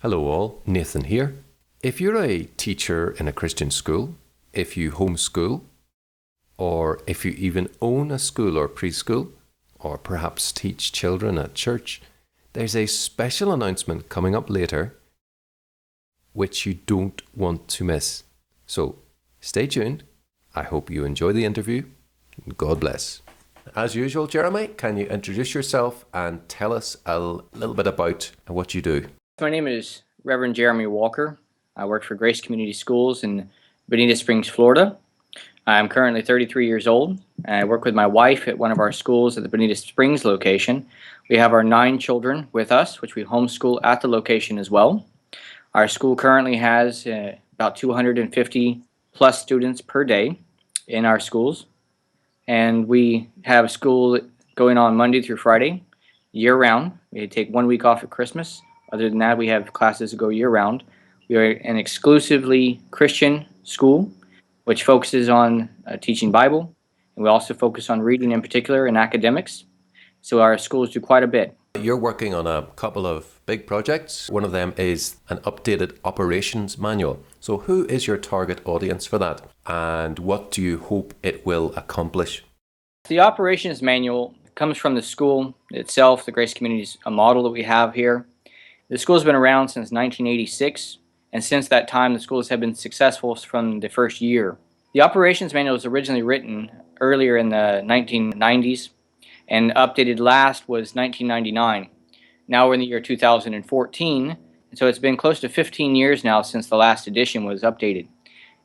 Hello all, Nathan here. If you're a teacher in a Christian school, if you homeschool, or if you even own a school or preschool, or perhaps teach children at church, there's a special announcement coming up later which you don't want to miss. So stay tuned. I hope you enjoy the interview. God bless. As usual, Jeremy, can you introduce yourself and tell us a little bit about what you do? My name is Reverend Jeremy Walker. I work for Grace Community Schools in Bonita Springs, Florida. I'm currently 33 years old. I work with my wife at one of our schools at the Bonita Springs location. We have our 9 children with us, which we homeschool at the location as well. Our school currently has about 250 plus students per day in our schools. And we have school going on Monday through Friday, year-round. We take 1 week off at Christmas. Other than that, we have classes that go year-round. We are an exclusively Christian school, which focuses on teaching Bible, and we also focus on reading in particular and academics. So our schools do quite a bit. You're working on a couple of big projects. One of them is an updated operations manual. So who is your target audience for that? And what do you hope it will accomplish? The operations manual comes from the school itself, the Grace Community's a model that we have here. The school has been around since 1986, and since that time the schools have been successful from the first year. The operations manual was originally written earlier in the 1990s, and updated last was 1999. Now we're in the year 2014, and so it's been close to 15 years now since the last edition was updated.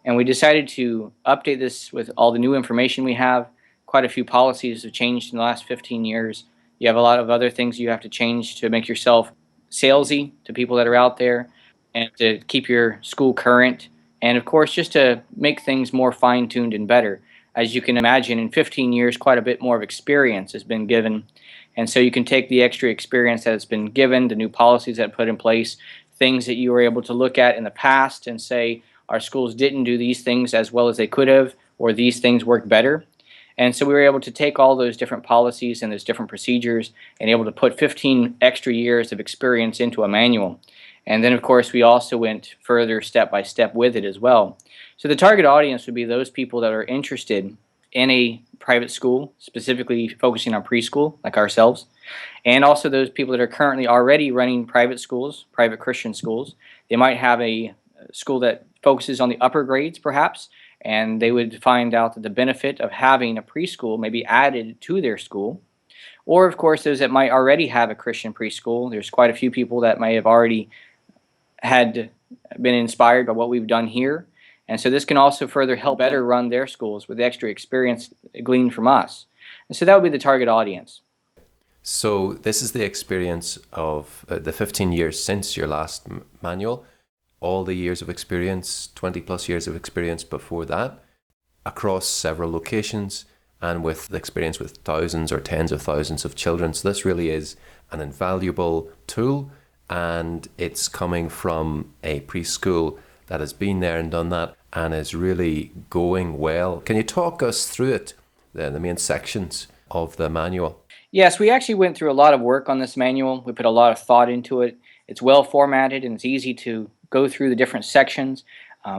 And we decided to update this with all the new information we have. Quite a few policies have changed in the last 15 years. You have a lot of other things you have to change to make yourself salesy to people that are out there, and to keep your school current, and of course just to make things more fine-tuned and better. As you can imagine, in 15 years quite a bit more of experience has been given, and so you can take the extra experience that has been given, the new policies that are put in place, things that you were able to look at in the past and say our schools didn't do these things as well as they could have, or these things work better. And so we were able to take all those different policies and those different procedures and able to put 15 extra years of experience into a manual. And then, of course, we also went further step by step with it as well. So the target audience would be those people that are interested in a private school, specifically focusing on preschool, like ourselves, and also those people that are currently already running private schools, private Christian schools. They might have a school that focuses on the upper grades, perhaps, and they would find out that the benefit of having a preschool may be added to their school. Or, of course, those that might already have a Christian preschool. There's quite a few people that may have already had been inspired by what we've done here. And so this can also further help better run their schools with the extra experience gleaned from us. And so that would be the target audience. So this is the experience of the 15 years since your last manual. All the years of experience, 20 plus years of experience before that, across several locations, and with the experience with thousands or tens of thousands of children. So this really is an invaluable tool, and it's coming from a preschool that has been there and done that and is really going well. Can you talk us through it, the main sections of the manual? Yes, we actually went through a lot of work on this manual. We put a lot of thought into it. It's well formatted and it's easy to go through the different sections.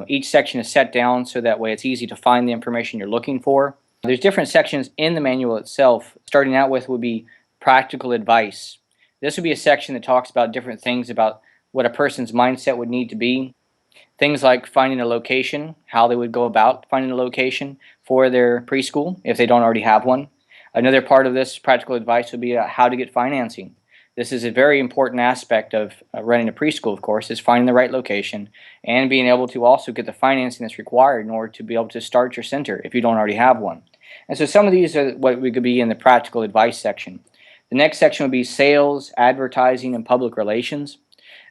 Each section is set down so that way it's easy to find the information you're looking for. There's different sections in the manual itself. Starting out with would be practical advice. This would be a section that talks about different things about what a person's mindset would need to be. Things like finding a location, how they would go about finding a location for their preschool if they don't already have one. Another part of this practical advice would be how to get financing. This is a very important aspect of running a preschool, of course, is finding the right location and being able to also get the financing that's required in order to be able to start your center if you don't already have one. And so some of these are what we could be in the practical advice section. The next section would be sales, advertising, and public relations.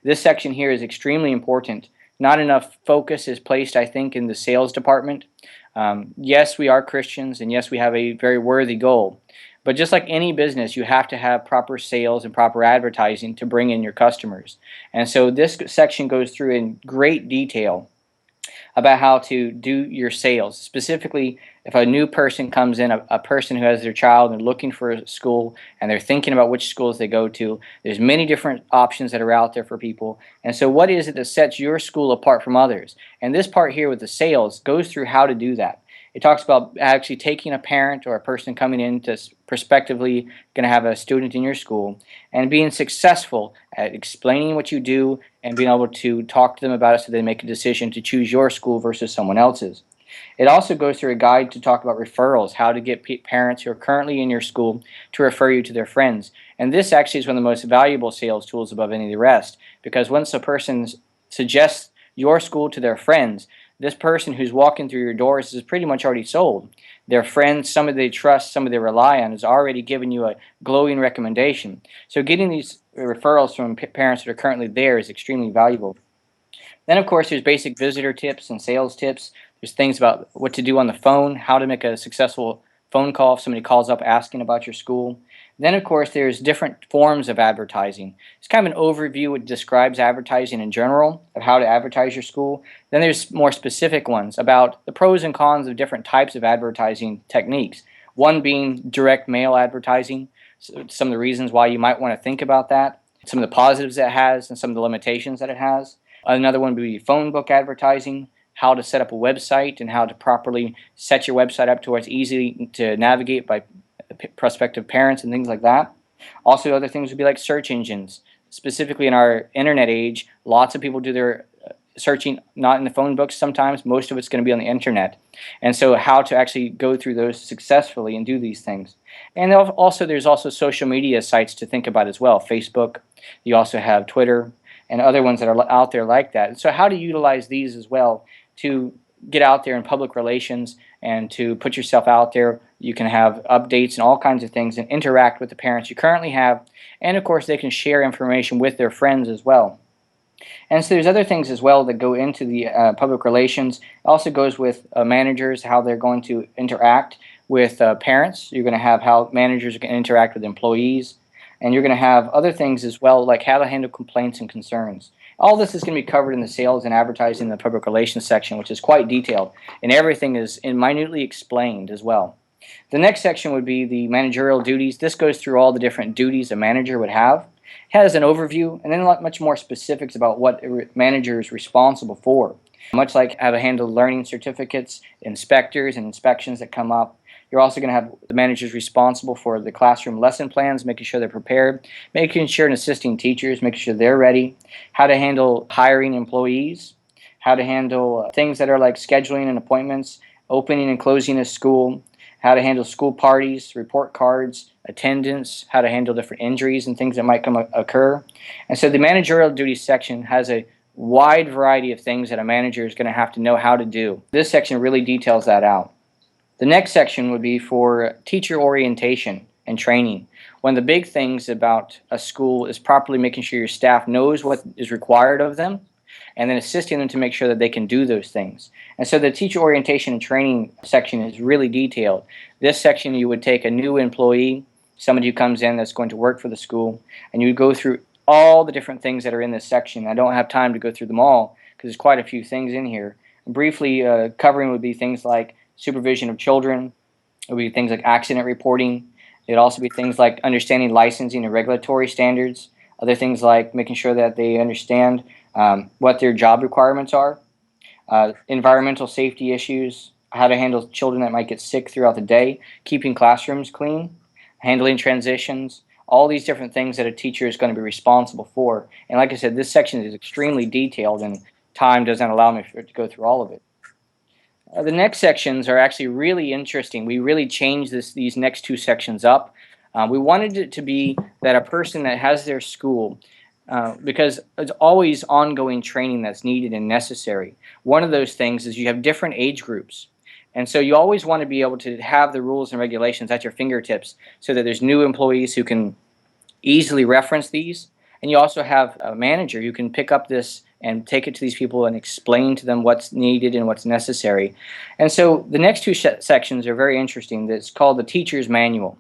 This section here is extremely important. Not enough focus is placed, I think, in the sales department. Yes, we are Christians, and yes, we have a very worthy goal. But just like any business, you have to have proper sales and proper advertising to bring in your customers. And so this section goes through in great detail about how to do your sales. Specifically, if a new person comes in, a person who has their child and they're looking for a school and they're thinking about which schools they go to, there's many different options that are out there for people. And so what is it that sets your school apart from others? And this part here with the sales goes through how to do that. It talks about actually taking a parent or a person coming in to prospectively going to have a student in your school and being successful at explaining what you do and being able to talk to them about it so they make a decision to choose your school versus someone else's. It also goes through a guide to talk about referrals, how to get parents who are currently in your school to refer you to their friends. And this actually is one of the most valuable sales tools above any of the rest, because once a person suggests your school to their friends, this person who's walking through your doors is pretty much already sold. Their friends, somebody they trust, somebody they rely on, has already given you a glowing recommendation. So getting these referrals from parents that are currently there is extremely valuable. Then, of course, there's basic visitor tips and sales tips. There's things about what to do on the phone, how to make a successful phone call if somebody calls up asking about your school. Then, of course, there's different forms of advertising. It's kind of an overview that describes advertising in general, of how to advertise your school. Then there's more specific ones about the pros and cons of different types of advertising techniques. One being direct mail advertising, so some of the reasons why you might want to think about that, some of the positives it has, and some of the limitations that it has. Another one would be phone book advertising, how to set up a website and how to properly set your website up to where it's easy to navigate by prospective parents and things like that. Also, other things would be like search engines. Specifically in our internet age, lots of people do their searching not in the phone books sometimes. Most of it's going to be on the internet. And so how to actually go through those successfully and do these things. And also there's also social media sites to think about as well. Facebook, you also have Twitter, and other ones that are out there like that. And so how to utilize these as well to get out there in public relations and to put yourself out there. You can have updates and all kinds of things and interact with the parents you currently have. And of course, they can share information with their friends as well. And so there's other things as well that go into the public relations. It also goes with managers, how they're going to interact with parents. You're going to have how managers can interact with employees. And you're going to have other things as well, like how to handle complaints and concerns. All this is going to be covered in the sales and advertising in the public relations section, which is quite detailed. And everything is minutely explained as well. The next section would be the managerial duties. This goes through all the different duties a manager would have. It has an overview and then much more specifics about what a manager is responsible for. Much like how to handle learning certificates, inspectors and inspections that come up. You're also going to have the managers responsible for the classroom lesson plans, making sure they're prepared, making sure and assisting teachers, making sure they're ready, how to handle hiring employees, how to handle things that are like scheduling and appointments, opening and closing a school, how to handle school parties, report cards, attendance, how to handle different injuries and things that might occur. And so the managerial duties section has a wide variety of things that a manager is going to have to know how to do. This section really details that out. The next section would be for teacher orientation and training. One of the big things about a school is properly making sure your staff knows what is required of them and then assisting them to make sure that they can do those things. And so the teacher orientation and training section is really detailed. This section you would take a new employee, somebody who comes in that's going to work for the school, and you would go through all the different things that are in this section. I don't have time to go through them all because there's quite a few things in here. Briefly covering would be things like supervision of children. It would be things like accident reporting. It would also be things like understanding licensing and regulatory standards. Other things like making sure that they understand what their job requirements are. Environmental safety issues, how to handle children that might get sick throughout the day, keeping classrooms clean, handling transitions, all these different things that a teacher is going to be responsible for. And like I said, this section is extremely detailed and time doesn't allow me to go through all of it. The next sections are actually really interesting. We really changed these next two sections up. We wanted it to be that a person that has their school, because it's always ongoing training that's needed and necessary. One of those things is you have different age groups. And so you always want to be able to have the rules and regulations at your fingertips so that there's new employees who can easily reference these. And you also have a manager who can pick up this and take it to these people and explain to them what's needed and what's necessary. And so the next two sections are very interesting. It's called the teacher's manual.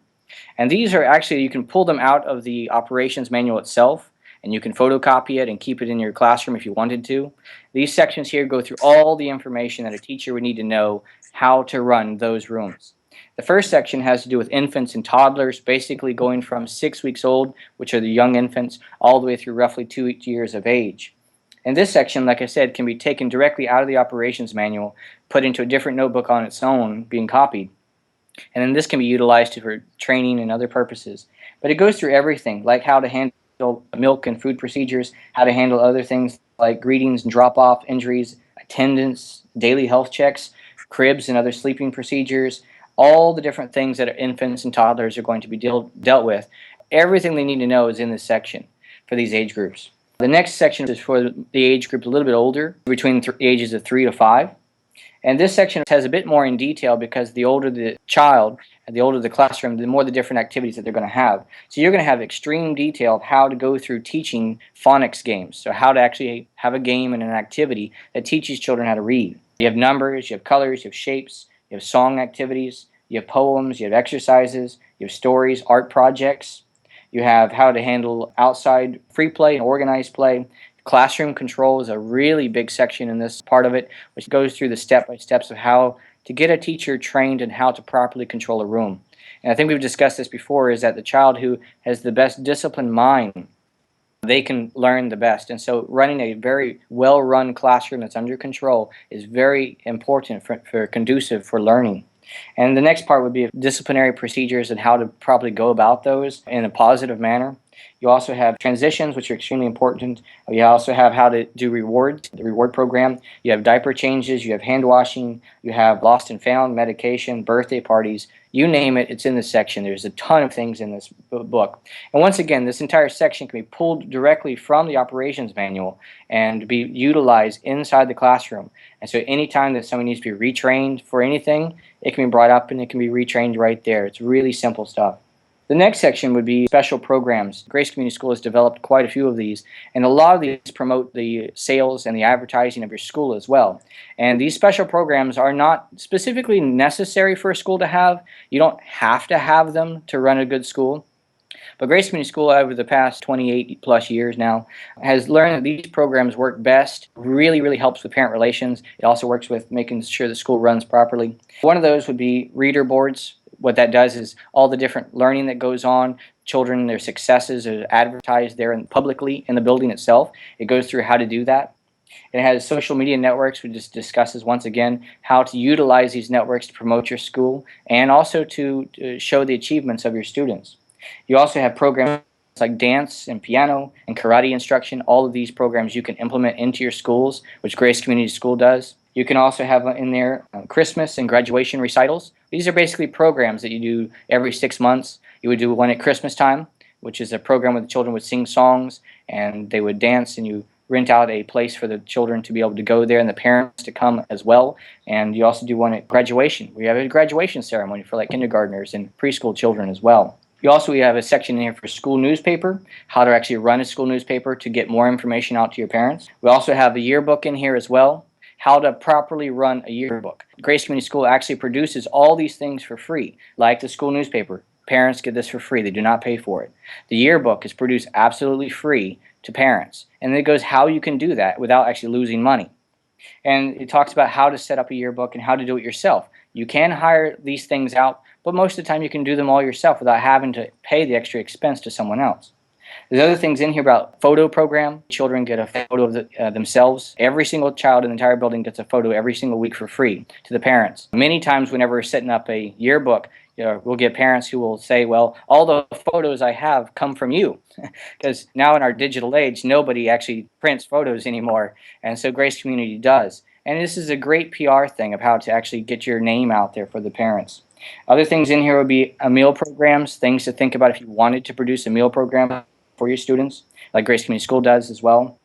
And these are actually, you can pull them out of the operations manual itself, and you can photocopy it and keep it in your classroom if you wanted to. These sections here go through all the information that a teacher would need to know how to run those rooms. The first section has to do with infants and toddlers, basically going from 6 weeks old, which are the young infants, all the way through roughly 2 years of age. And this section, like I said, can be taken directly out of the operations manual, put into a different notebook on its own, being copied. And then this can be utilized for training and other purposes. But it goes through everything, like how to handle milk and food procedures, how to handle other things like greetings and drop-off, injuries, attendance, daily health checks, cribs and other sleeping procedures, all the different things that infants and toddlers are going to be dealt with. Everything they need to know is in this section for these age groups. The next section is for the age group a little bit older, between the ages of 3 to 5. And this section has a bit more in detail because the older the child and the older the classroom, the more the different activities that they're going to have. So you're going to have extreme detail of how to go through teaching phonics games. So how to actually have a game and an activity that teaches children how to read. You have numbers, you have colors, you have shapes, you have song activities, you have poems, you have exercises, you have stories, art projects. You have how to handle outside free play and organized play. Classroom control is a really big section in this part of it, which goes through the step-by-steps of how to get a teacher trained in how to properly control a room. And I think we've discussed this before, is that the child who has the best disciplined mind, they can learn the best. And so running a very well-run classroom that's under control is very important for conducive for learning. And the next part would be disciplinary procedures and how to properly go about those in a positive manner. You also have transitions, which are extremely important. You also have how to do rewards, the reward program. You have diaper changes, you have hand washing, you have lost and found, medication, birthday parties. You name it, it's in this section. There's a ton of things in this book. And once again, this entire section can be pulled directly from the operations manual and be utilized inside the classroom. And so anytime that someone needs to be retrained for anything, it can be brought up and it can be retrained right there. It's really simple stuff. The next section would be special programs. Grace Community School has developed quite a few of these, and a lot of these promote the sales and the advertising of your school as well. And these special programs are not specifically necessary for a school to have. You don't have to have them to run a good school. But Grace Community School, over the past 28 plus years now, has learned that these programs work best, really helps with parent relations. It also works with making sure the school runs properly. One of those would be reader boards. What that does is all the different learning that goes on, children, their successes are advertised there publicly in the building itself. It goes through how to do that. It has social media networks, which just discusses once again how to utilize these networks to promote your school and also to show the achievements of your students. You also have programs like dance and piano and karate instruction. All of these programs you can implement into your schools, which Grace Community School does. You can also have in there Christmas and graduation recitals. These are basically programs that you do every 6 months. You would do one at Christmas time, which is a program where the children would sing songs and they would dance, and you rent out a place for the children to be able to go there and the parents to come as well. And you also do one at graduation. We have a graduation ceremony for like kindergartners and preschool children as well. You also have a section in here for school newspaper, how to actually run a school newspaper to get more information out to your parents. We also have a yearbook in here as well, how to properly run a yearbook. Grace Community School actually produces all these things for free, like the school newspaper. Parents get this for free. They do not pay for it. The yearbook is produced absolutely free to parents. And then it goes how you can do that without actually losing money. And it talks about how to set up a yearbook and how to do it yourself. You can hire these things out, but most of the time you can do them all yourself without having to pay the extra expense to someone else. There's other things in here about photo program. Children get a photo of themselves. Every single child in the entire building gets a photo every single week for free to the parents. Many times whenever we're setting up a yearbook, we'll get parents who will say, well, all the photos I have come from you. Because now in our digital age, nobody actually prints photos anymore. And so Grace Community does. And this is a great PR thing of how to actually get your name out there for the parents. Other things in here would be meal programs, things to think about if you wanted to produce a meal program for your students, like Grace Community School does as well.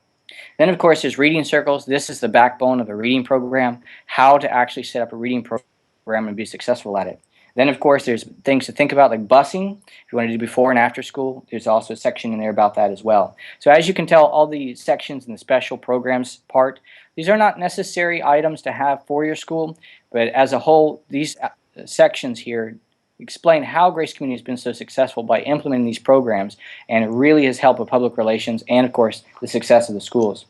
Then, of course, there's reading circles. This is the backbone of a reading program, how to actually set up a reading program and be successful at it. Then, of course, there's things to think about like busing. If you want to do before and after school, there's also a section in there about that as well. So as you can tell, all the sections in the special programs part, these are not necessary items to have for your school, but as a whole, these sections here explain how Grace Community has been so successful by implementing these programs, and it really has helped with public relations and, of course, the success of the schools.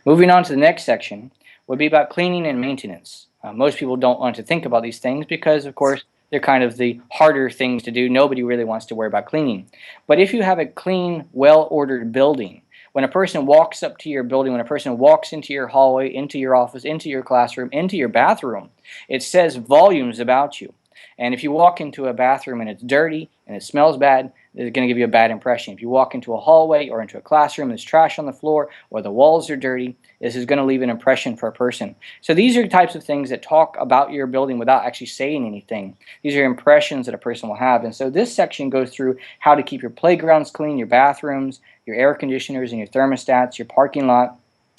Moving on to the next section would be about cleaning and maintenance. Most people don't want to think about these things because, of course, they're kind of the harder things to do. Nobody really wants to worry about cleaning. But if you have a clean, well-ordered building, when a person walks up to your building, when a person walks into your hallway, into your office, into your classroom, into your bathroom, it says volumes about you. And if you walk into a bathroom and it's dirty and it smells bad, it's going to give you a bad impression. If you walk into a hallway or into a classroom, there's trash on the floor or the walls are dirty, this is going to leave an impression for a person. So these are types of things that talk about your building without actually saying anything. These are impressions that a person will have. And so this section goes through how to keep your playgrounds clean, your bathrooms, your air conditioners and your thermostats, your parking lot,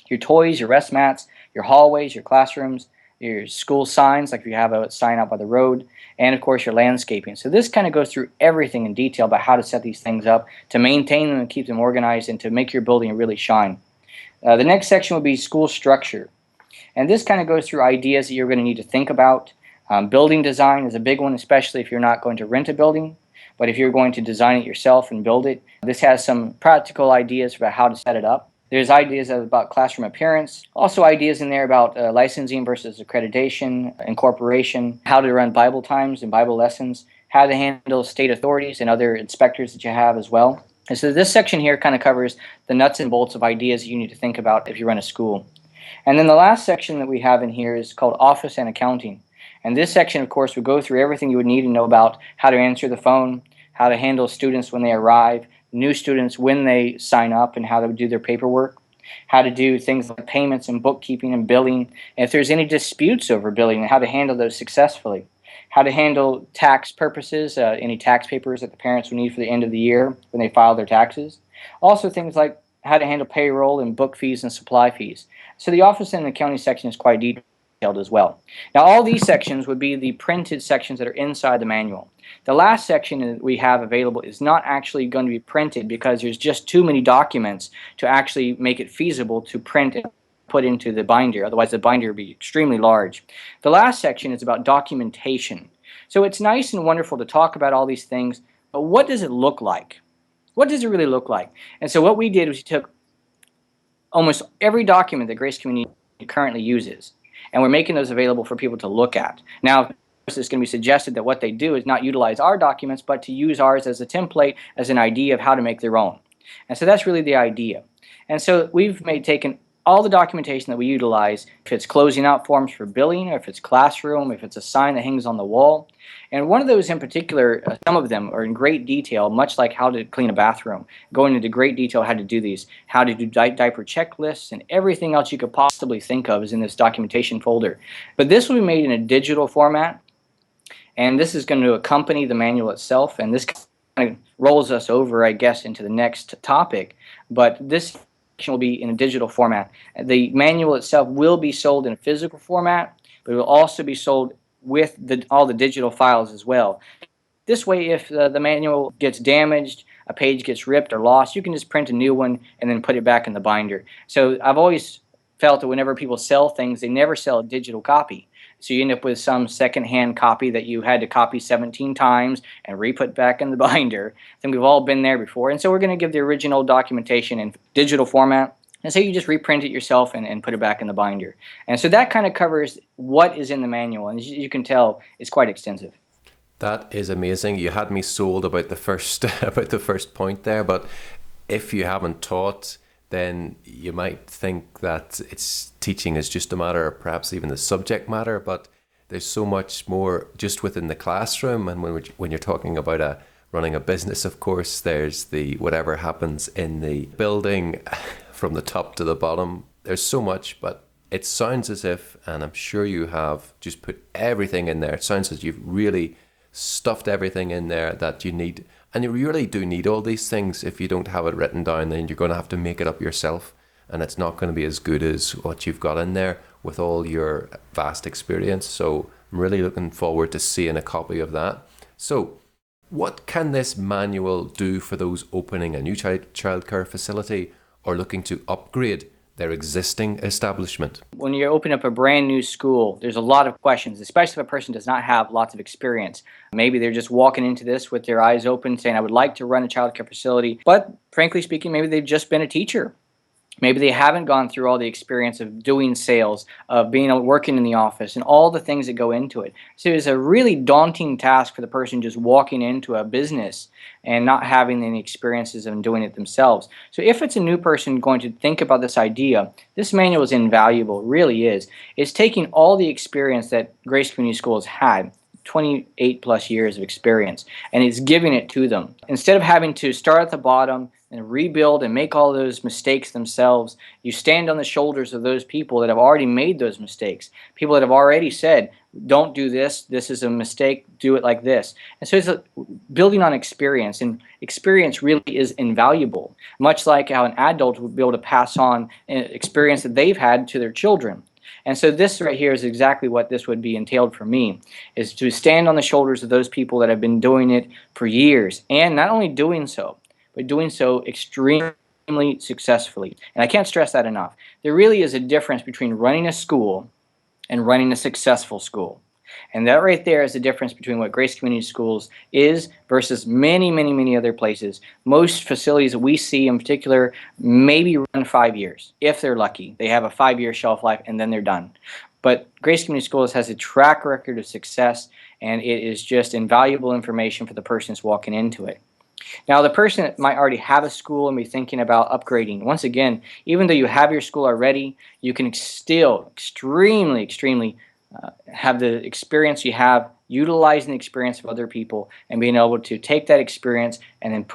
your toys, your rest mats, your hallways, your classrooms, your school signs, like if you have a sign out by the road, and of course your landscaping. So this kind of goes through everything in detail about how to set these things up, to maintain them and keep them organized, and to make your building really shine. The next section will be school structure. And this kind of goes through ideas that you're going to need to think about. Building design is a big one, especially if you're not going to rent a building. But if you're going to design it yourself and build it, this has some practical ideas about how to set it up. There's ideas about classroom appearance, also ideas in there about licensing versus accreditation, incorporation, how to run Bible times and Bible lessons, how to handle state authorities and other inspectors that you have as well. And so this section here kind of covers the nuts and bolts of ideas that you need to think about if you run a school. And then the last section that we have in here is called Office and Accounting. And this section, of course, would go through everything you would need to know about how to answer the phone, how to handle students when they arrive, new students when they sign up and how to do their paperwork, how to do things like payments and bookkeeping and billing, and if there's any disputes over billing, and how to handle those successfully, how to handle tax purposes, any tax papers that the parents will need for the end of the year when they file their taxes. Also things like how to handle payroll and book fees and supply fees. So the office and accounting section is quite detailed as well. Now all these sections would be the printed sections that are inside the manual. The last section that we have available is not actually going to be printed because there's just too many documents to actually make it feasible to print and put into the binder. Otherwise the binder would be extremely large. The last section is about documentation. So it's nice and wonderful to talk about all these things, but what does it look like? What does it really look like? And so what we did was we took almost every document that Grace Community currently uses, and we're making those available for people to look at. Now, of course, it's going to be suggested that what they do is not utilize our documents, but to use ours as a template, as an idea of how to make their own. And so that's really the idea. And so we've taken all the documentation that we utilize, if it's closing out forms for billing, or if it's classroom, if it's a sign that hangs on the wall. And one of those in particular, some of them are in great detail, much like how to clean a bathroom, going into great detail how to do these, how to do diaper checklists, and everything else you could possibly think of is in this documentation folder. But this will be made in a digital format, and this is going to accompany the manual itself, and this kind of rolls us over, I guess, into the next topic. But this will be in a digital format. The manual itself will be sold in a physical format, but it will also be sold with all the digital files as well. This way, if the manual gets damaged, a page gets ripped or lost, you can just print a new one and then put it back in the binder. So I've always felt that whenever people sell things, they never sell a digital copy. So you end up with some secondhand copy that you had to copy 17 times and re-put back in the binder. I think we've all been there before. And so we're going to give the original documentation in digital format. And so you just reprint it yourself and put it back in the binder. And so that kind of covers what is in the manual. And as you can tell, it's quite extensive. That is amazing. You had me sold about the first point there, but if you haven't taught, then you might think that teaching is just a matter of perhaps even the subject matter, but there's so much more just within the classroom. And when you're talking about running a business, of course, there's the whatever happens in the building from the top to the bottom. There's so much, but it sounds as if, and I'm sure you have just put everything in there, it sounds as you've really stuffed everything in there that you need. And you really do need all these things. If you don't have it written down, then you're going to have to make it up yourself. And it's not going to be as good as what you've got in there with all your vast experience. So I'm really looking forward to seeing a copy of that. So what can this manual do for those opening a new childcare facility or looking to upgrade their existing establishment? When you open up a brand new school, there's a lot of questions, especially if a person does not have lots of experience. Maybe they're just walking into this with their eyes open saying, I would like to run a child care facility. But frankly speaking, maybe they've just been a teacher. Maybe they haven't gone through all the experience of doing sales, of working in the office, and all the things that go into it. So it's a really daunting task for the person just walking into a business and not having any experiences of doing it themselves. So if it's a new person going to think about this idea, this manual is invaluable, it really is. It's taking all the experience that Grace Community School has had, 28 plus years of experience, and it's giving it to them. Instead of having to start at the bottom and rebuild and make all those mistakes themselves, you stand on the shoulders of those people that have already made those mistakes, people that have already said, don't do this, this is a mistake, do it like this. And so it's building on experience, and experience really is invaluable, much like how an adult would be able to pass on experience that they've had to their children. And so this right here is exactly what this would be entailed for me, is to stand on the shoulders of those people that have been doing it for years, and not only doing so, but doing so extremely successfully. And I can't stress that enough. There really is a difference between running a school and running a successful school. And that right there is the difference between what Grace Community Schools is versus many, many, many other places. Most facilities that we see in particular maybe run 5 years, if they're lucky. They have a 5-year shelf life and then they're done. But Grace Community Schools has a track record of success, and it is just invaluable information for the person that's walking into it. Now, the person that might already have a school and be thinking about upgrading, once again, even though you have your school already, you can still extremely have the experience you have, utilizing the experience of other people, and being able to take that experience and then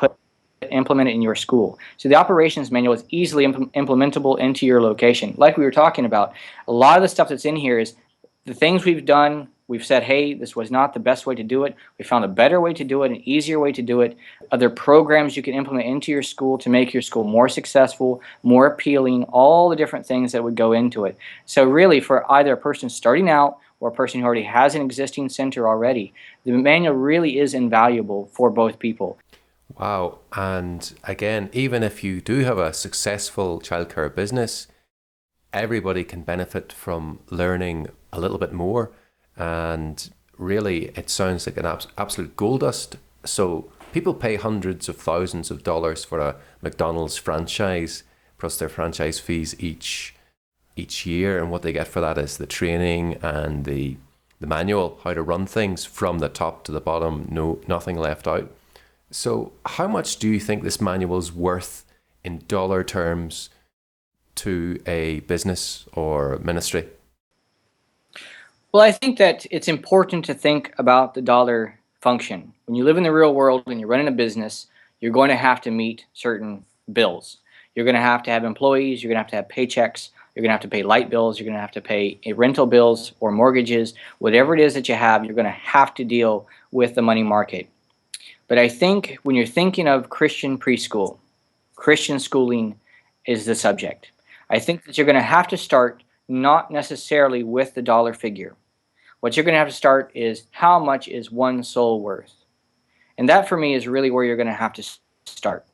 implement it in your school. So the operations manual is easily implementable into your location. Like we were talking about, a lot of the stuff that's in here is the things we've done. We've said, hey, this was not the best way to do it. We found a better way to do it, an easier way to do it. Other programs you can implement into your school to make your school more successful, more appealing, all the different things that would go into it. So really, for either a person starting out or a person who already has an existing center already, the manual really is invaluable for both people. Wow. And again, even if you do have a successful childcare business, everybody can benefit from learning a little bit more. And really, it sounds like an absolute gold dust. So people pay hundreds of thousands of dollars for a McDonald's franchise, plus their franchise fees each year. And what they get for that is the training and the manual, how to run things from the top to the bottom, nothing left out. So how much do you think this manual is worth in dollar terms to a business or ministry? Well, I think that it's important to think about the dollar function. When you live in the real world and you're running a business, you're going to have to meet certain bills. You're going to have employees, you're going to have paychecks, you're going to have to pay light bills, you're going to have to pay rental bills or mortgages, whatever it is that you have, you're going to have to deal with the money market. But I think when you're thinking of Christian preschool, Christian schooling is the subject. I think that you're going to have to start not necessarily with the dollar figure. What you're going to have to start is, how much is one soul worth? And that for me is really where you're going to have to start.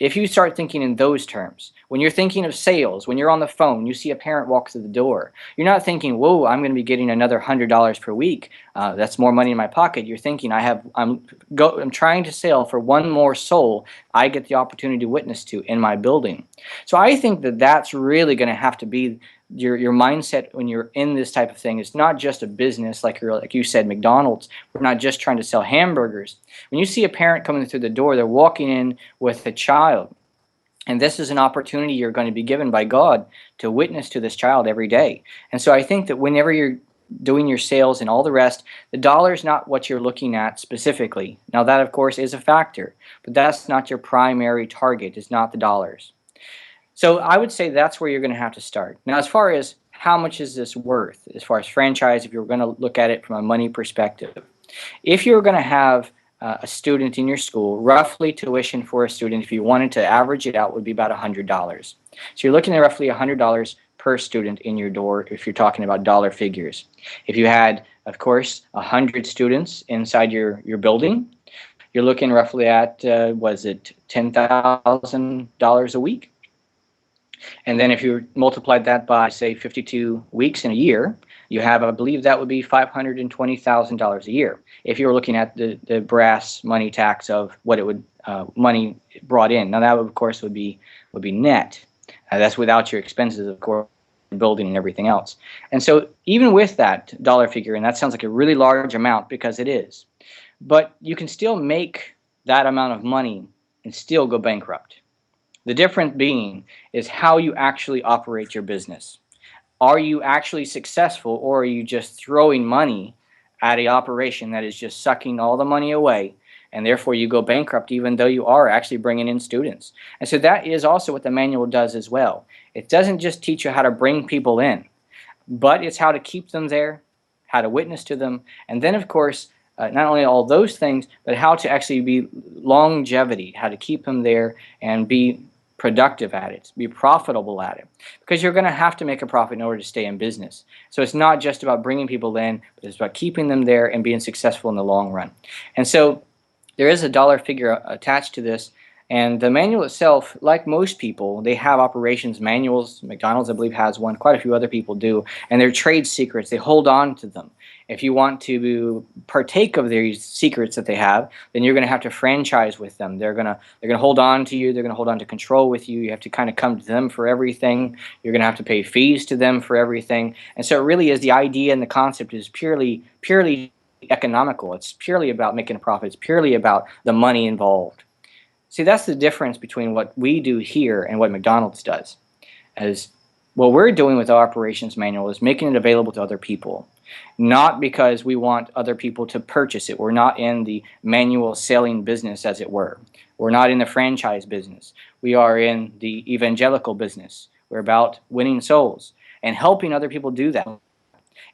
If you start thinking in those terms, when you're thinking of sales, when you're on the phone, you see a parent walk through the door, you're not thinking, whoa, I'm going to be getting another $100 per week. That's more money in my pocket. You're thinking, I'm trying to sell for one more soul I get the opportunity to witness to in my building. So I think that that's really going to have to be your mindset when you're in this type of thing. It's not just a business like you said, McDonald's. We're not just trying to sell hamburgers. When you see a parent coming through the door, they're walking in with a child. And this is an opportunity you're going to be given by God to witness to this child every day. And so I think that whenever you're doing your sales and all the rest, the dollar is not what you're looking at specifically. Now that, of course, is a factor, but that's not your primary target. It's not the dollars. So I would say that's where you're going to have to start. Now, as far as how much is this worth, as far as franchise, if you're going to look at it from a money perspective, if you're going to have a student in your school, roughly tuition for a student, if you wanted to average it out, would be about $100. So you're looking at roughly $100 per student in your door if you're talking about dollar figures. If you had, of course, 100 students inside your building, you're looking roughly at, was it $10,000 a week? And then if you multiplied that by, say, 52 weeks in a year, you have, I believe that would be $520,000 a year. If you were looking at the brass money tax of what it would money brought in. Now that would, of course would be net. That's without your expenses, of course, building and everything else. And so even with that dollar figure, and that sounds like a really large amount because it is, but you can still make that amount of money and still go bankrupt. The difference being is how you actually operate your business. Are you actually successful, or are you just throwing money at an operation that is just sucking all the money away, and therefore you go bankrupt even though you are actually bringing in students? And so that is also what the manual does as well. It doesn't just teach you how to bring people in, but it's how to keep them there, how to witness to them, and then of course not only all those things, but how to actually be longevity, how to keep them there and be productive at it, be profitable at it, because you're going to have to make a profit in order to stay in business. So it's not just about bringing people in, but it's about keeping them there and being successful in the long run. And so there is a dollar figure attached to this, and the manual itself, like most people, they have operations manuals. McDonald's, I believe, has one. Quite a few other people do, and they're trade secrets. They hold on to them. If you want to partake of these secrets that they have, then you're going to have to franchise with them. They're going to hold on to you. They're going to hold on to control with you. You have to kind of come to them for everything. You're going to have to pay fees to them for everything. And so it really is, the idea and the concept is purely economical. It's purely about making a profit. It's purely about the money involved. See, that's the difference between what we do here and what McDonald's does. As what we're doing with our operations manual is making it available to other people, not because we want other people to purchase it. We're not in the manual selling business, as it were. We're not in the franchise business. We are in the evangelical business. We're about winning souls and helping other people do that.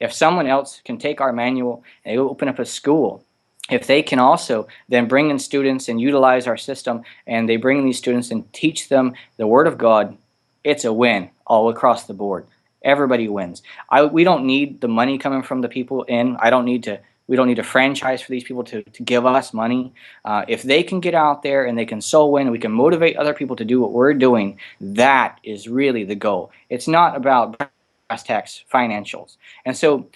If someone else can take our manual and open up a school, if they can also then bring in students and utilize our system, and they bring in these students and teach them the Word of God, it's a win all across the board. Everybody wins. We don't need the money coming from the people in. We don't need a franchise for these people to give us money. If they can get out there and they can soul win, and we can motivate other people to do what we're doing, that is really the goal. It's not about brass tacks financials. And so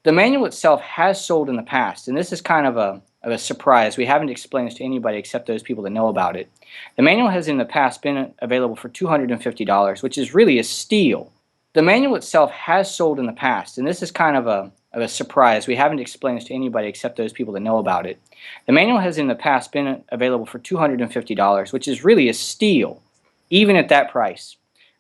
the manual itself has sold in the past, and this is kind of a surprise. We haven't explained this to anybody except those people that know about it. The manual has in the past been available for $250, which is really a steal. The manual itself has sold in the past, and this is kind of a surprise. We haven't explained this to anybody except those people that know about it. The manual has in the past been available for $250, which is really a steal, even at that price.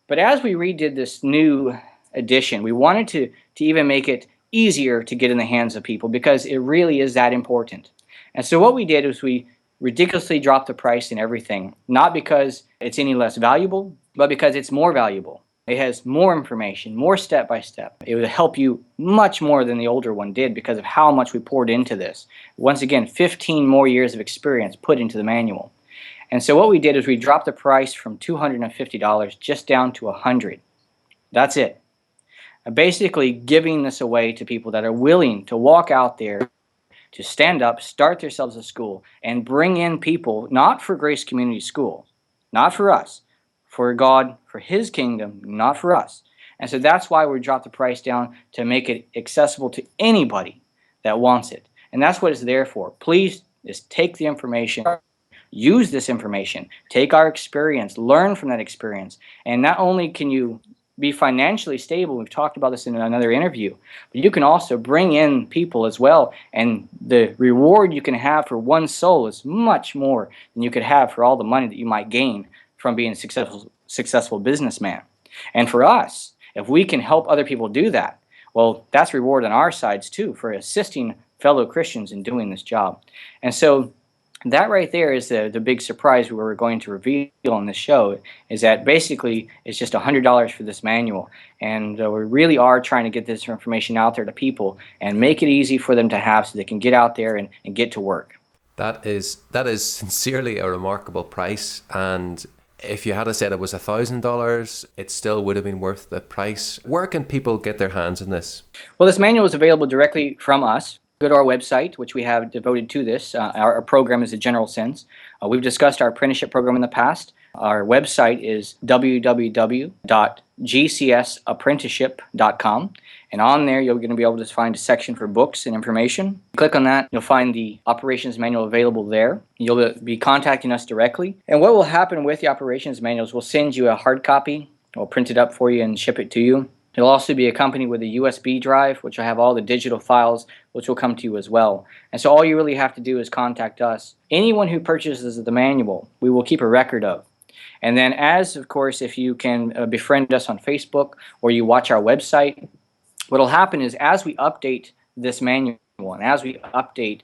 But as we redid this new edition, we wanted to even make it easier to get in the hands of people, because it really is that important. And so what we did was we ridiculously dropped the price in everything, not because it's any less valuable, but because it's more valuable. It has more information, more step-by-step. It would help you much more than the older one did because of how much we poured into this. Once again, 15 more years of experience put into the manual. And so what we did is we dropped the price from $250 just down to $100. That's it. Basically giving this away to people that are willing to walk out there, to stand up, start themselves a school, and bring in people, not for Grace Community School, not for us, for God, for His kingdom, not for us. And so that's why we dropped the price down, to make it accessible to anybody that wants it. And that's what it's there for. Please just take the information, use this information, take our experience, learn from that experience, and not only can you be financially stable, we've talked about this in another interview, but you can also bring in people as well, and the reward you can have for one soul is much more than you could have for all the money that you might gain from being a successful businessman. And for us, if we can help other people do that, well, that's reward on our sides too, for assisting fellow Christians in doing this job. And so that right there is the big surprise we're going to reveal on this show, is that basically it's just $100 for this manual. And we really are trying to get this information out there to people and make it easy for them to have, so they can get out there and get to work. That is sincerely a remarkable price. And if you had said it was $1,000, it still would have been worth the price. Where can people get their hands on this? Well, this manual is available directly from us. Go to our website, which we have devoted to this. Our program is a general sense. We've discussed our apprenticeship program in the past. Our website is www.gcsapprenticeship.com. And on there, you're going to be able to find a section for books and information. Click on that, you'll find the operations manual available there. You'll be contacting us directly. And what will happen with the operations manuals, we'll send you a hard copy. We'll print it up for you and ship it to you. It'll also be accompanied with a USB drive, which will have all the digital files, which will come to you as well. And so all you really have to do is contact us. Anyone who purchases the manual, we will keep a record of. And then of course, if you can befriend us on Facebook or you watch our website, what will happen is as we update this manual and as we update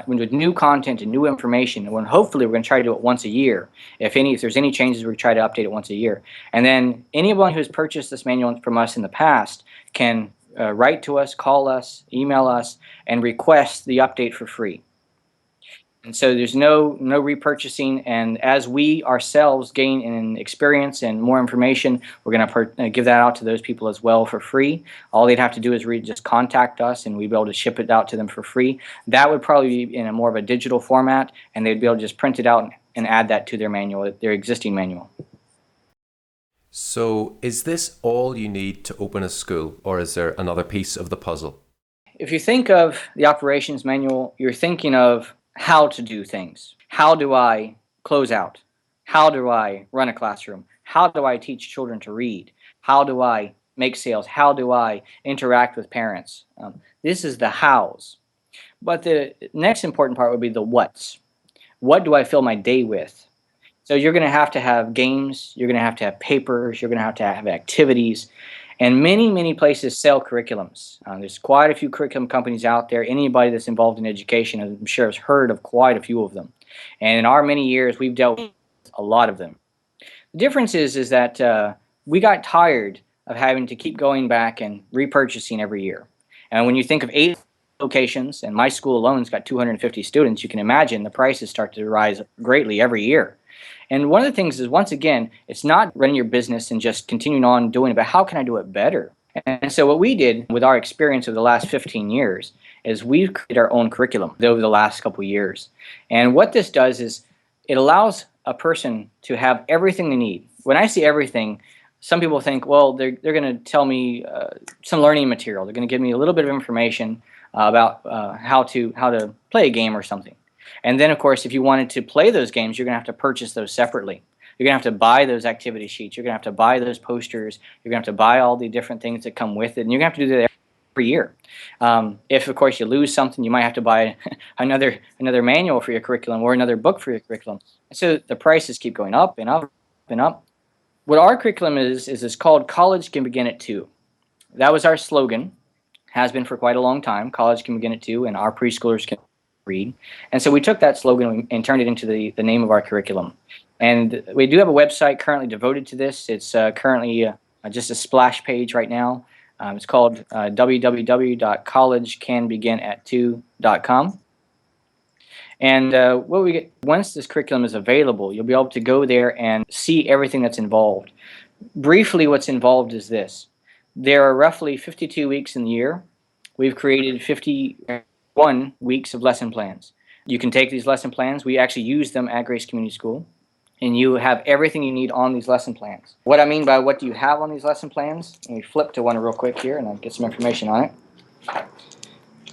with new content and new information, and hopefully we're going to try to do it once a year. If there's any changes, we'll try to update it once a year. And then anyone who's purchased this manual from us in the past can write to us, call us, email us, and request the update for free. And so there's no repurchasing, and as we ourselves gain in experience and more information, we're going to give that out to those people as well for free. All they'd have to do is just contact us, and we'd be able to ship it out to them for free. That would probably be in a more of a digital format, and they'd be able to just print it out and add that to their manual, their existing manual. So is this all you need to open a school, or is there another piece of the puzzle? If you think of the operations manual, you're thinking of how to do things. How do I close out? How do I run a classroom? How do I teach children to read? How do I make sales? How do I interact with parents? This is the hows. But the next important part would be the whats. What do I fill my day with? So you're going to have games, you're going to have papers, you're going to have activities. And many places sell curriculums. There's quite a few curriculum companies out there. Anybody that's involved in education, I'm sure, has heard of quite a few of them. And in our many years, we've dealt with a lot of them. The difference is that we got tired of having to keep going back and repurchasing every year. And when you think of 8 locations, and my school alone's got 250 students, you can imagine the prices start to rise greatly every year. And one of the things is, once again, it's not running your business and just continuing on doing it, but how can I do it better? And so what we did with our experience over the last 15 years is we've created our own curriculum over the last couple of years. And what this does is it allows a person to have everything they need. When I say everything, some people think, well, they're going to tell me some learning material. They're going to give me a little bit of information about how to play a game or something. And then, of course, if you wanted to play those games, you're going to have to purchase those separately. You're going to have to buy those activity sheets. You're going to have to buy those posters. You're going to have to buy all the different things that come with it. And you're going to have to do that every year. If, of course, you lose something, you might have to buy another manual for your curriculum or another book for your curriculum. So the prices keep going up and up and up. What our curriculum is called College Can Begin at 2. That was our slogan. Has been for quite a long time. College can begin at 2, and our preschoolers can read. And so we took that slogan and turned it into the name of our curriculum. And we do have a website currently devoted to this. It's currently just a splash page right now. It's called www.collegecanbeginat2.com. And what we get, once this curriculum is available, you'll be able to go there and see everything that's involved. Briefly, what's involved is this. There are roughly 52 weeks in the year. We've created 51 weeks of lesson plans. You can take these lesson plans. We actually use them at Grace Community School. And you have everything you need on these lesson plans. What I mean by what do you have on these lesson plans, let me flip to one real quick here and I'll get some information on it.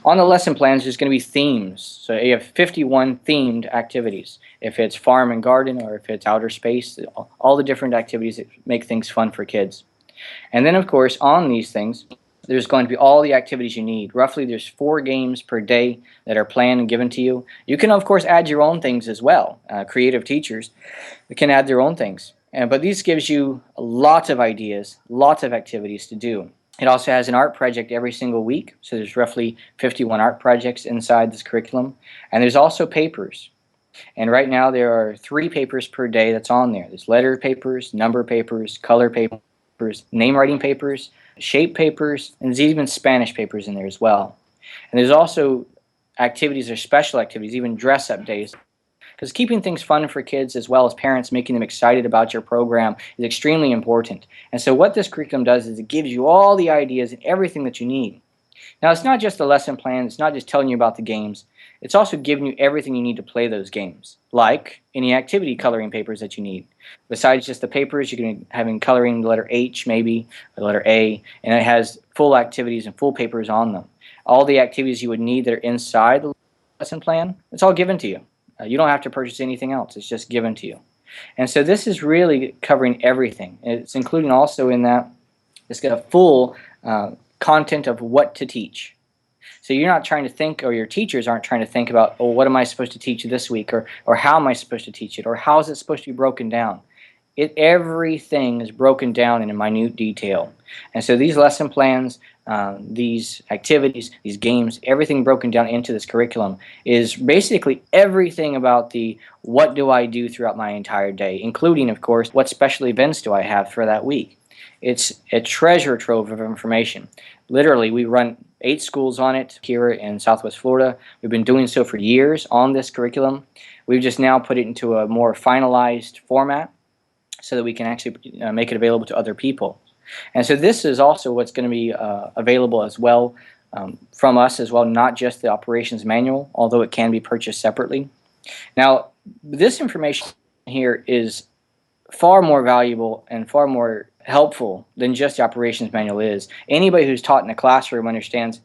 On the lesson plans, there's going to be themes. So you have 51 themed activities. If it's farm and garden or if it's outer space, all the different activities that make things fun for kids. And then, of course, on these things, there's going to be all the activities you need. Roughly, there's 4 games per day that are planned and given to you. You can, of course, add your own things as well. Creative teachers can add their own things. But these gives you lots of ideas, lots of activities to do. It also has an art project every single week. So there's roughly 51 art projects inside this curriculum. And there's also papers. And right now, there are 3 papers per day that's on there. There's letter papers, number papers, color papers, name writing papers, shape papers, and there's even Spanish papers in there as well. And there's also activities or special activities, even dress-up days. Because keeping things fun for kids as well as parents, making them excited about your program is extremely important. And so what this curriculum does is it gives you all the ideas and everything that you need. Now, it's not just a lesson plan, it's not just telling you about the games, it's also giving you everything you need to play those games, like any activity coloring papers that you need. Besides just the papers, you can have in coloring the letter H, maybe, or the letter A, and it has full activities and full papers on them. All the activities you would need that are inside the lesson plan, it's all given to you. You don't have to purchase anything else, it's just given to you. And so this is really covering everything. It's including also in that it's got a full content of what to teach. So you're not trying to think, or your teachers aren't trying to think about, oh, what am I supposed to teach this week, or how am I supposed to teach it, or how is it supposed to be broken down. Everything is broken down in a minute detail. And so these lesson plans, these activities, these games, everything broken down into this curriculum is basically everything about the what do I do throughout my entire day, including, of course, what special events do I have for that week. It's a treasure trove of information. Literally, we run 8 schools on it here in Southwest Florida. We've been doing so for years on this curriculum. We've just now put it into a more finalized format so that we can actually make it available to other people. And so this is also what's going to be available as well from us as well, not just the operations manual, although it can be purchased separately. Now, this information here is far more valuable and far more helpful than just the operations manual is. Anybody who's taught in a classroom understands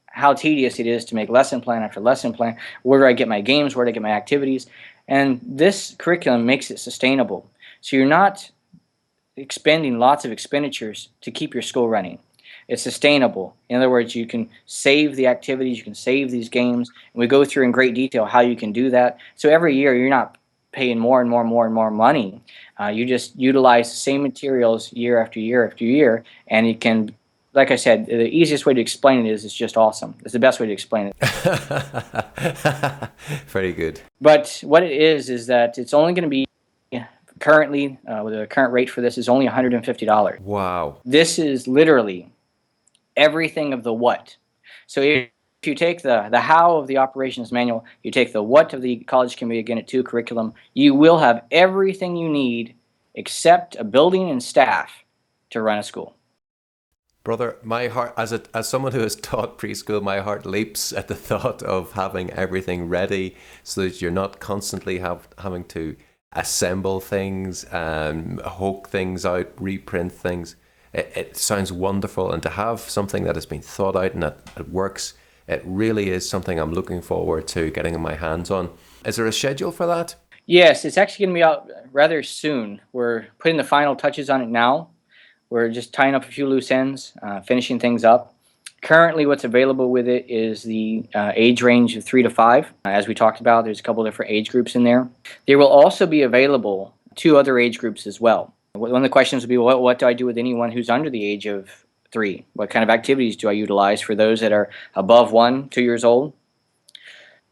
how tedious it is to make lesson plan after lesson plan. Where do I get my games? Where do I get my activities? And this curriculum makes it sustainable. So you're not expending lots of expenditures to keep your school running. It's sustainable. In other words, you can save the activities, you can save these games, and we go through in great detail how you can do that. So every year you're not paying more and more and more and more money. You just utilize the same materials year after year after year, and it can, like I said, the easiest way to explain it is it's just awesome. It's the best way to explain it. Very good. But what it is that it's only going to be currently, with the current rate for this is only $150. Wow. This is literally everything of the what. So if you take the how of the operations manual, you take the what of the College Can Be Again at 2 curriculum, you will have everything you need except a building and staff to run a school. Brother, my heart, as someone who has taught preschool, my heart leaps at the thought of having everything ready so that you're not constantly having to assemble things and hoke things out, reprint things. It sounds wonderful, and to have something that has been thought out and that it works, it really is something I'm looking forward to getting my hands on. Is there a schedule for that? Yes, it's actually going to be out rather soon. We're putting the final touches on it now. We're just tying up a few loose ends, finishing things up. Currently, what's available with it is the age range of 3 to 5. As we talked about, there's a couple different age groups in there. There will also be available 2 other age groups as well. One of the questions would be, what do I do with anyone who's under the age of 3? What kind of activities do I utilize for those that are above 2 years old?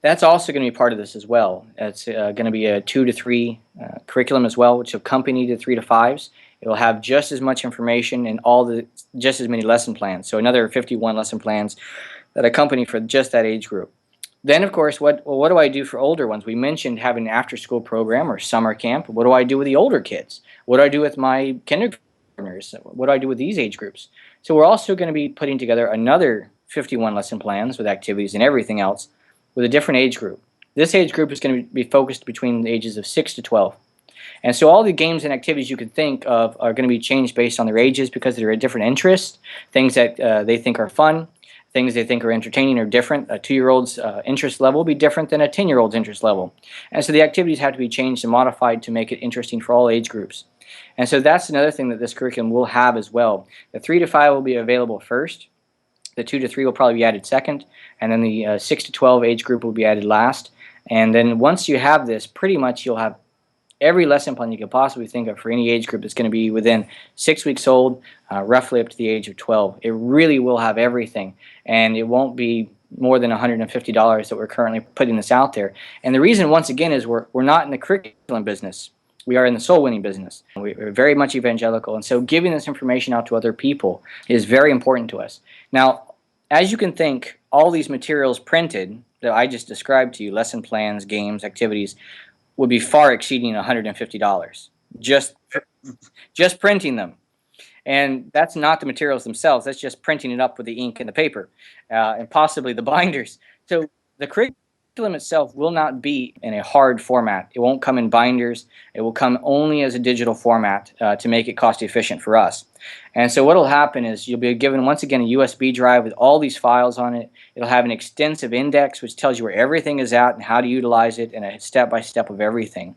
That's also going to be part of this as well. It's going to be a 2 to 3 curriculum as well, which will accompany the 3 to 5s. It will have just as much information and just as many lesson plans. So another 51 lesson plans that accompany for just that age group. Then, of course, what do I do for older ones? We mentioned having an after-school program or summer camp. What do I do with the older kids? What do I do with my kindergartners? What do I do with these age groups? So we're also going to be putting together another 51 lesson plans with activities and everything else with a different age group. This age group is going to be focused between the ages of 6 to 12. And so all the games and activities you could think of are going to be changed based on their ages because they're at different interests. Things that they think are fun, things they think are entertaining are different. A 2-year-old's interest level will be different than a 10-year-old's interest level. And so the activities have to be changed and modified to make it interesting for all age groups. And so that's another thing that this curriculum will have as well. The 3 to 5 will be available first. The 2 to 3 will probably be added second. And then the 6 to 12 age group will be added last. And then once you have this, pretty much you'll have every lesson plan you could possibly think of for any age group that's going to be within 6 weeks old, roughly up to the age of 12. It really will have everything, and it won't be more than $150 that we're currently putting this out there. And the reason, once again, is we're not in the curriculum business. We are in the soul-winning business. We're very much evangelical, and so giving this information out to other people is very important to us. Now, as you can think, all these materials printed that I just described to you, lesson plans, games, activities, would be far exceeding $150 just printing them. And that's not the materials themselves. That's just printing it up with the ink and the paper, and possibly the binders. So the curriculum itself will not be in a hard format. It won't come in binders. It will come only as a digital format to make it cost efficient for us. And so what will happen is you'll be given, once again, a USB drive with all these files on it. It'll have an extensive index which tells you where everything is at and how to utilize it, and a step-by-step of everything.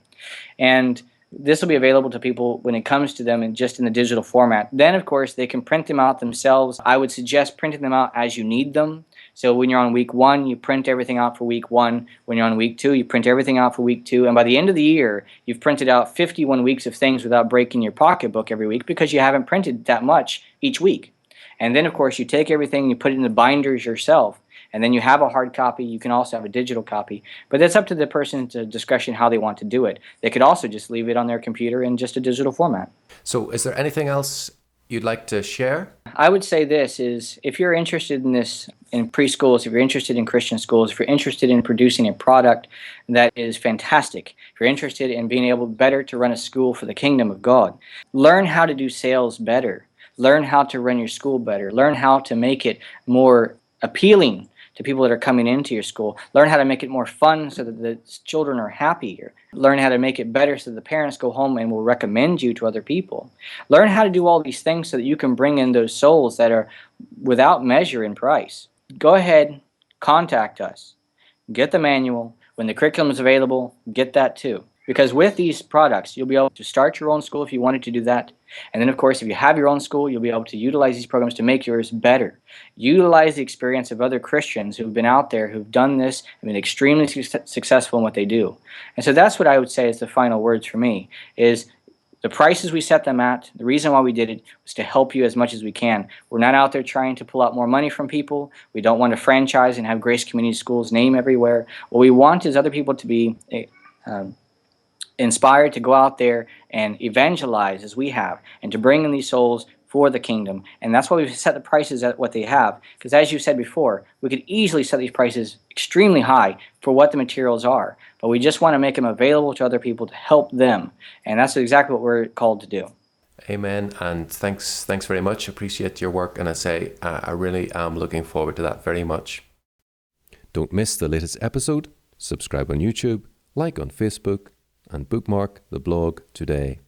And this will be available to people when it comes to them and just in the digital format. Then, of course, they can print them out themselves. I would suggest printing them out as you need them. So when you're on week 1, you print everything out for week 1. When you're on week 2, you print everything out for week 2. And by the end of the year, you've printed out 51 weeks of things without breaking your pocketbook every week, because you haven't printed that much each week. And then, of course, you take everything and you put it in the binders yourself. And then you have a hard copy. You can also have a digital copy. But that's up to the person's discretion how they want to do it. They could also just leave it on their computer in just a digital format. So is there anything else you'd like to share? I would say this is, if you're interested in this in preschools, if you're interested in Christian schools, if you're interested in producing a product that is fantastic, if you're interested in being able better to run a school for the kingdom of God, learn how to do sales better. Learn how to run your school better. Learn how to make it more appealing to people that are coming into your school. Learn how to make it more fun so that the children are happier. Learn how to make it better so the parents go home and will recommend you to other people. Learn how to do all these things so that you can bring in those souls that are without measure in price. Go ahead, contact us. Get the manual. When the curriculum is available, get that too. Because with these products, you'll be able to start your own school if you wanted to do that. And then, of course, if you have your own school, you'll be able to utilize these programs to make yours better. Utilize the experience of other Christians who've been out there, who've done this, and been extremely successful in what they do. And so that's what I would say is the final words for me, is the prices we set them at, the reason why we did it was to help you as much as we can. We're not out there trying to pull out more money from people. We don't want to franchise and have Grace Community Schools name everywhere. What we want is other people to be inspired to go out there and evangelize as we have, and to bring in these souls for the kingdom. And that's why we've set the prices at what they have, because as you said before, we could easily set these prices extremely high for what the materials are, but we just want to make them available to other people to help them, and that's exactly what we're called to do. Amen. And thanks very much. Appreciate your work, and I really am looking forward to that very much. Don't miss the latest episode. Subscribe on YouTube, like on Facebook, and bookmark the blog today.